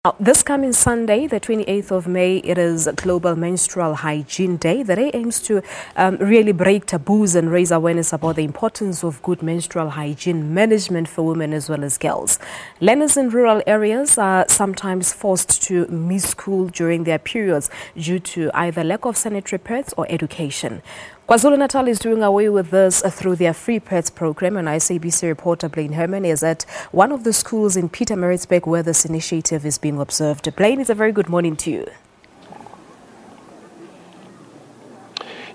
Now, this coming Sunday, the 28th of May, it is Global Menstrual Hygiene Day. The day aims to really break taboos and raise awareness about the importance of good menstrual hygiene management for women as well as girls. Learners in rural areas are sometimes forced to miss school during their periods due to either lack of sanitary pads or education. KwaZulu-Natal is doing away with this through their free pads program, and SABC reporter Blain Herman is at one of the schools in Pietermaritzburg where this initiative is being observed. Blain, it's a very good morning to you.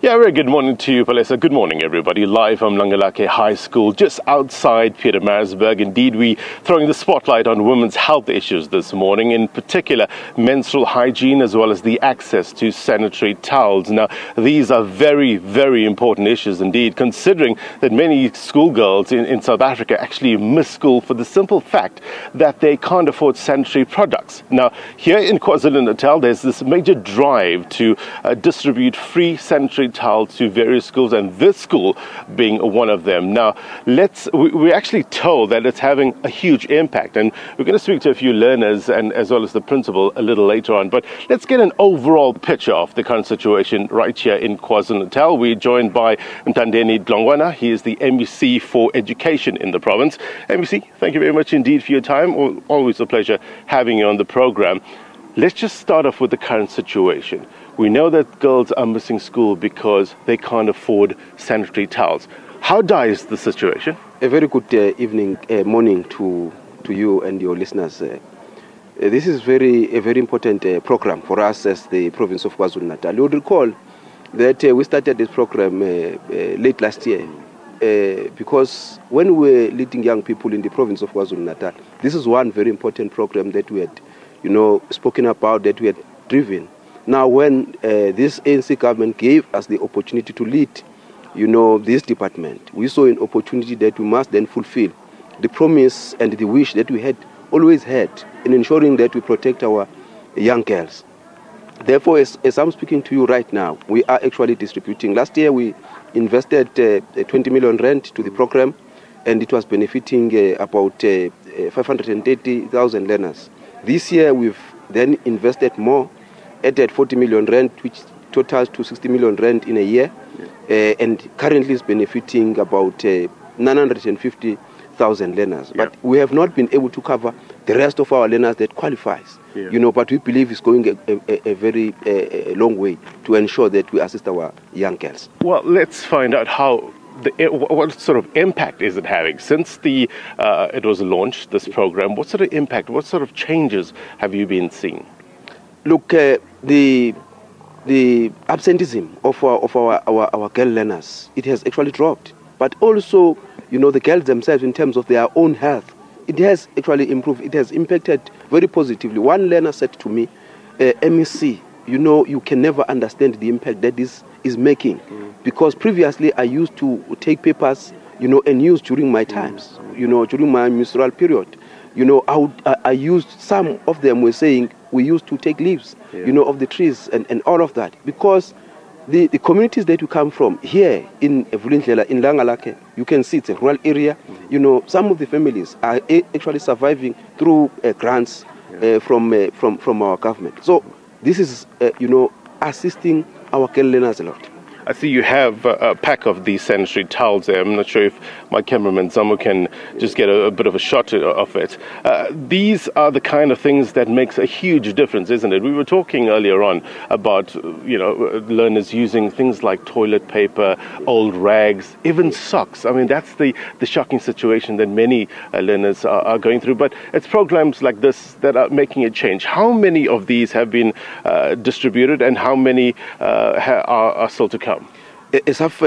Yeah, very good morning to you, Palesa. Good morning, everybody. Live from Langalake High School, just outside Pietermaritzburg. Indeed, we're throwing the spotlight on women's health issues this morning, in particular menstrual hygiene as well as the access to sanitary towels. Now, these are very, very important issues indeed, considering that many schoolgirls in South Africa actually miss school for the simple fact that they can't afford sanitary products. Now, here in KwaZulu-Natal, there's this major drive to distribute free sanitary towels to various schools, and this school being one of them. Now, we're actually told that it's having a huge impact, and we're going to speak to a few learners and as well as the principal a little later on. But let's get an overall picture of the current situation right here in KwaZulu-Natal. We're joined by Ntandeni Dlongwana. He is the MEC for Education in the province. MEC, thank you very much indeed for your time. Always a pleasure having you on the program. Let's just start off with the current situation. We know that girls are missing school because they can't afford sanitary towels. How dire is the situation? A very good morning to you and your listeners. This is a very important program for us as the province of KwaZulu-Natal. You would recall that we started this program late last year because when we were leading young people in the province of KwaZulu-Natal, this is one very important program that we had, spoken about, that we had driven. Now, when this ANC government gave us the opportunity to lead, this department, we saw an opportunity that we must then fulfill the promise and the wish that we had always had in ensuring that we protect our young girls. Therefore, as I'm speaking to you right now, we are actually distributing. Last year, we invested 20 million rand to the program, and it was benefiting about 530,000 learners. This year, we've then invested more, added 40 million rand, which totals to 60 million rand in a year, and currently is benefiting about 950,000 learners. But we have not been able to cover the rest of our learners that qualifies. But we believe it's going a very long way to ensure that we assist our young girls. Well, let's find out what sort of impact is it having since it was launched, this program. What sort of impact, what sort of changes have you been seeing? Look, the absenteeism of our girl learners, it has actually dropped. But also, the girls themselves, in terms of their own health, it has actually improved. It has impacted very positively. One learner said to me, MEC, you can never understand the impact that this is making. Because previously I used to take papers, and use during my times, during my menstrual period. I used, some of them were saying, we used to take leaves, of the trees and all of that. Because the communities that we come from here in Vulindlela, in Langalake, you can see it's a rural area. Some of the families are actually surviving through grants from our government. So this is, assisting our girl learners a lot. I see you have a pack of these sanitary towels there. I'm not sure if my cameraman Zamu can just get a bit of a shot of it. These are the kind of things that makes a huge difference, isn't it? We were talking earlier on about, learners using things like toilet paper, old rags, even socks. I mean, that's the shocking situation that many learners are going through. But it's programs like this that are making a change. How many of these have been distributed, and how many are still to come? As I've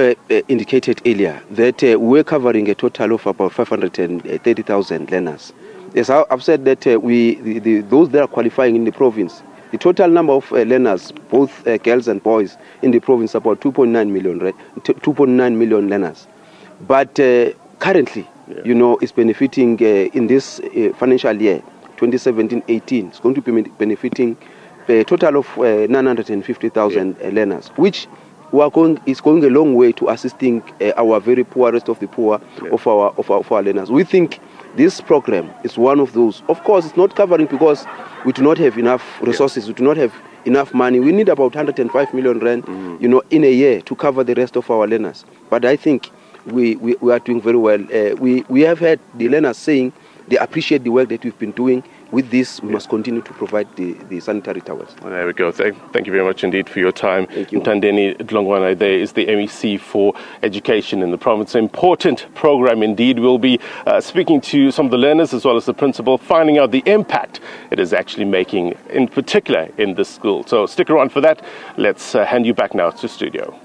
indicated earlier, that we're covering a total of about 530,000 learners. As I've said that those that are qualifying in the province, the total number of learners, both girls and boys in the province, about 2.9 million learners. But currently, it's benefiting in this financial year, 2017-18, it's going to be benefiting a total of 950,000 learners, which is going a long way to assisting our very poorest of the poor of our learners. We think this program is one of those. Of course, it's not covering because we do not have enough resources, we do not have enough money. We need about 105 million rand, in a year to cover the rest of our learners. But I think we are doing very well. We have had the learners saying they appreciate the work that we've been doing. With this, we must continue to provide the sanitary towels. Well, there we go. Thank you very much indeed for your time. Thank you. Ntandeni Dlongwana there is the MEC for Education in the province. An important program indeed. We'll be speaking to some of the learners as well as the principal, finding out the impact it is actually making, in particular in this school. So stick around for that. Let's hand you back now to studio.